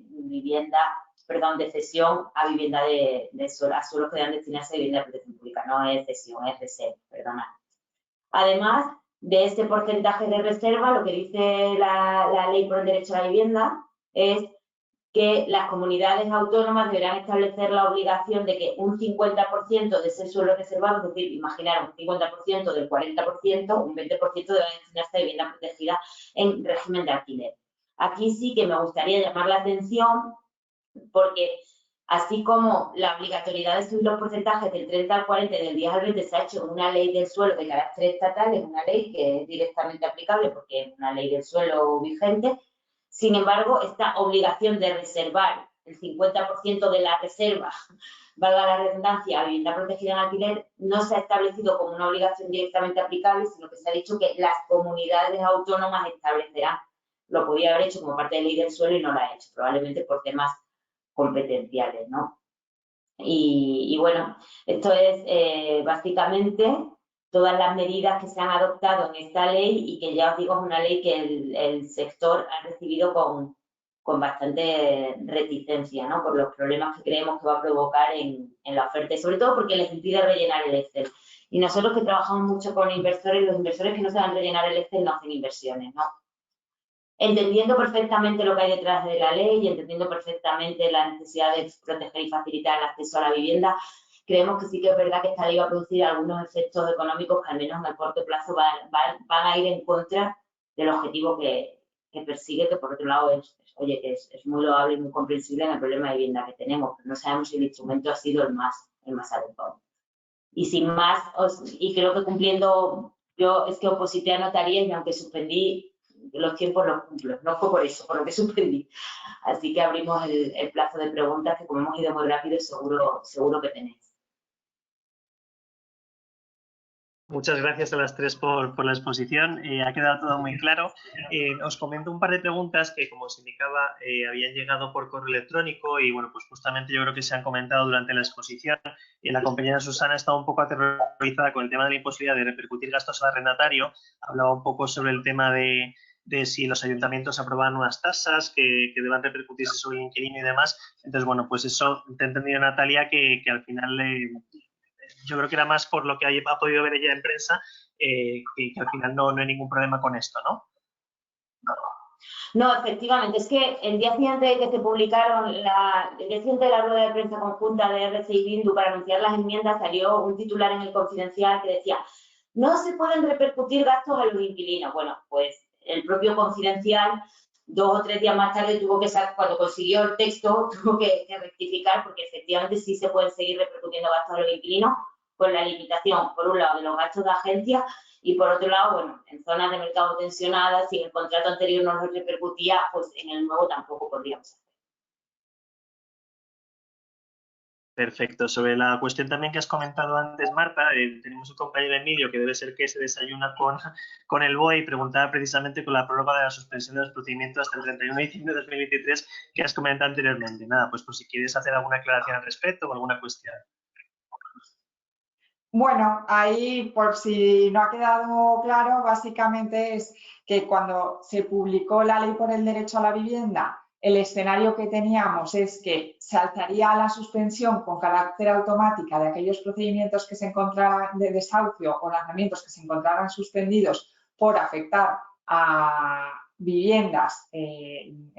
de cesión a vivienda a suelos que deben destinarse a vivienda de protección pública. No es cesión, es reserva, perdonad. Además de este porcentaje de reserva, lo que dice la ley por el derecho a la vivienda es que las comunidades autónomas deberán establecer la obligación de que un 50% de ese suelo reservado, es decir, imaginar un 50% del 40%, un 20% debe destinarse a vivienda protegida en régimen de alquiler. Aquí sí que me gustaría llamar la atención porque así como la obligatoriedad de subir los porcentajes del 30 al 40 y del 10 al 20 se ha hecho en una ley del suelo de carácter estatal, es una ley que es directamente aplicable porque es una ley del suelo vigente. Sin embargo, esta obligación de reservar el 50% de la reserva, valga la redundancia, a vivienda protegida en alquiler, no se ha establecido como una obligación directamente aplicable, sino que se ha dicho que las comunidades autónomas establecerán. Lo podía haber hecho como parte de la ley del suelo y no lo ha hecho, probablemente por temas competenciales, ¿no? Y bueno, esto es básicamente todas las medidas que se han adoptado en esta ley y que ya os digo es una ley que el sector ha recibido con bastante reticencia, ¿no? Por los problemas que creemos que va a provocar en la oferta y sobre todo porque les impide rellenar el Excel. Y nosotros que trabajamos mucho con inversores, los inversores que no saben rellenar el Excel no hacen inversiones, ¿no? Entendiendo perfectamente lo que hay detrás de la ley y entendiendo perfectamente la necesidad de proteger y facilitar el acceso a la vivienda, creemos que sí que es verdad que esta ley va a producir algunos efectos económicos que al menos en el corto plazo van a ir en contra del objetivo que persigue, que por otro lado es muy loable y muy comprensible en el problema de vivienda que tenemos, pero no sabemos si el instrumento ha sido el más más adecuado. Y sin más, y creo que cumpliendo, yo es que oposité a notarías y aunque suspendí, los tiempos los cumplo, no fue por eso, por lo que suspendí. Así que abrimos el plazo de preguntas, que como hemos ido muy rápido, seguro que tenéis. Muchas gracias a las tres por la exposición. Ha quedado todo muy claro. Os comento un par de preguntas que, como os indicaba, habían llegado por correo electrónico y, bueno, pues justamente yo creo que se han comentado durante la exposición. La compañera Susana estaba un poco aterrorizada con el tema de la imposibilidad de repercutir gastos al arrendatario. Hablaba un poco sobre el tema de si los ayuntamientos aprobaban unas tasas que deban repercutirse sobre el inquilino y demás. Entonces, bueno, pues eso te he entendido, Natalia, que al final... yo creo que era más por lo que ha podido ver ella en prensa, que al final no hay ningún problema con esto, ¿no? No, efectivamente, es que el día siguiente de que se publicaron, el día siguiente de la rueda de prensa conjunta de RC y Bildu para anunciar las enmiendas, salió un titular en el Confidencial que decía: no se pueden repercutir gastos a los inquilinos. Bueno, pues el propio Confidencial, 2 o 3 días más tarde, tuvo que sacar, cuando consiguió el texto, tuvo que rectificar, porque efectivamente sí se pueden seguir repercutiendo gastos a los inquilinos, con la limitación, por un lado, de los gastos de agencia, y por otro lado, bueno, en zonas de mercado tensionadas, si en el contrato anterior no nos repercutía, pues en el nuevo tampoco podríamos hacer. Perfecto. Sobre la cuestión también que has comentado antes, Marta, tenemos un compañero Emilio que debe ser que se desayuna con el BOE y preguntaba precisamente con la prórroga de la suspensión de los procedimientos hasta el 31 de diciembre de 2023 que has comentado anteriormente. Nada, pues por si quieres hacer alguna aclaración al respecto o alguna cuestión. Bueno, ahí, por si no ha quedado claro, básicamente es que cuando se publicó la Ley por el Derecho a la Vivienda, el escenario que teníamos es que se alzaría la suspensión con carácter automática de aquellos procedimientos que se encontraran de desahucio o lanzamientos que se encontraran suspendidos por afectar a viviendas en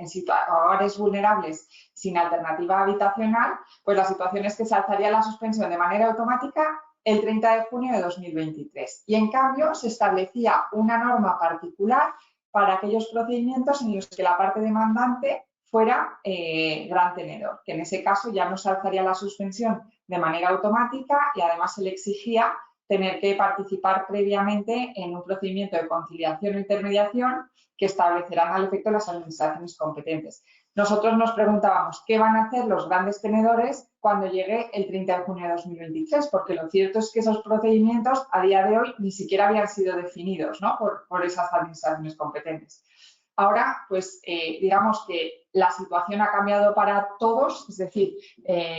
hogares vulnerables sin alternativa habitacional, pues la situación es que se alzaría la suspensión de manera automática el 30 de junio de 2023. Y en cambio se establecía una norma particular para aquellos procedimientos en los que la parte demandante fuera gran tenedor, que en ese caso ya no se alzaría la suspensión de manera automática y además se le exigía tener que participar previamente en un procedimiento de conciliación e intermediación que establecerán al efecto las administraciones competentes. Nosotros nos preguntábamos qué van a hacer los grandes tenedores cuando llegue el 30 de junio de 2023, porque lo cierto es que esos procedimientos a día de hoy ni siquiera habían sido definidos, ¿no?, por esas administraciones competentes. Ahora, pues, digamos que la situación ha cambiado para todos, es decir,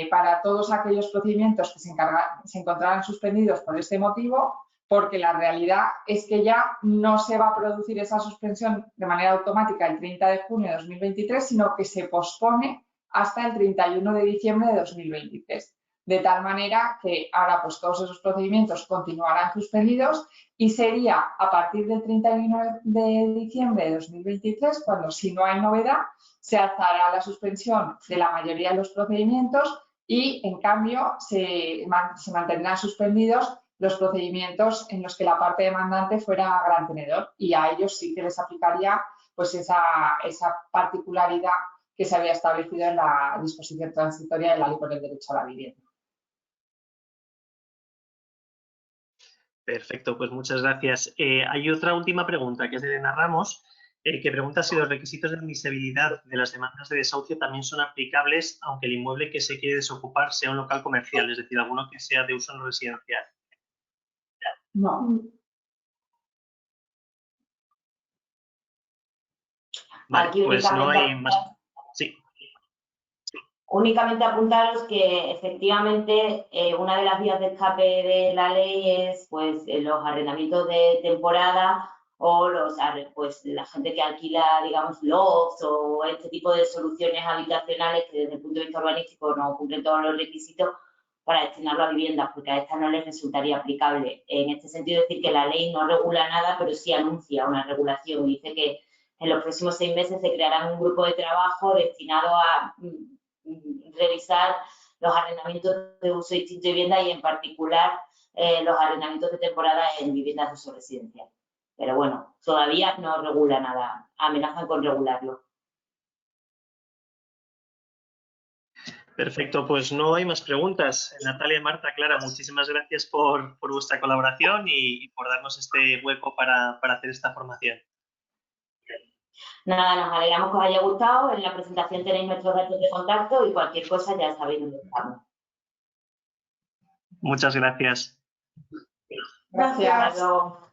para todos aquellos procedimientos que se encontraran suspendidos por este motivo, porque la realidad es que ya no se va a producir esa suspensión de manera automática el 30 de junio de 2023, sino que se pospone hasta el 31 de diciembre de 2023. De tal manera que ahora pues todos esos procedimientos continuarán suspendidos y sería a partir del 31 de diciembre de 2023 cuando, si no hay novedad, se alzará la suspensión de la mayoría de los procedimientos y, en cambio, se mantendrán suspendidos los procedimientos en los que la parte demandante fuera gran tenedor, y a ellos sí que les aplicaría pues esa particularidad que se había establecido en la disposición transitoria de la Ley por el Derecho a la Vivienda. Perfecto, pues muchas gracias. Hay otra última pregunta que es de Elena Ramos, que pregunta si los requisitos de admisibilidad de las demandas de desahucio también son aplicables aunque el inmueble que se quiere desocupar sea un local comercial, es decir, alguno que sea de uso no residencial. No. Vale, Aquí pues no hay más. Sí. Únicamente apuntaros que efectivamente una de las vías de escape de la ley es pues los arrendamientos de temporada o pues la gente que alquila, digamos, lofts o este tipo de soluciones habitacionales que desde el punto de vista urbanístico no cumplen todos los requisitos para destinarlo a viviendas, porque a estas no les resultaría aplicable. En este sentido, decir que la ley no regula nada, pero sí anuncia una regulación. Dice que en los próximos 6 meses se creará un grupo de trabajo destinado a revisar los arrendamientos de uso distinto de vivienda y en particular los arrendamientos de temporada en viviendas de uso residencial. Pero bueno, todavía no regula nada, amenazan con regularlo. Perfecto, pues no hay más preguntas. Natalia, Marta, Clara, muchísimas gracias por vuestra colaboración y por darnos este hueco para hacer esta formación. Nada, nos alegramos que os haya gustado. En la presentación tenéis nuestros datos de contacto y cualquier cosa ya sabéis dónde estamos. Muchas gracias. Gracias. Hasta luego.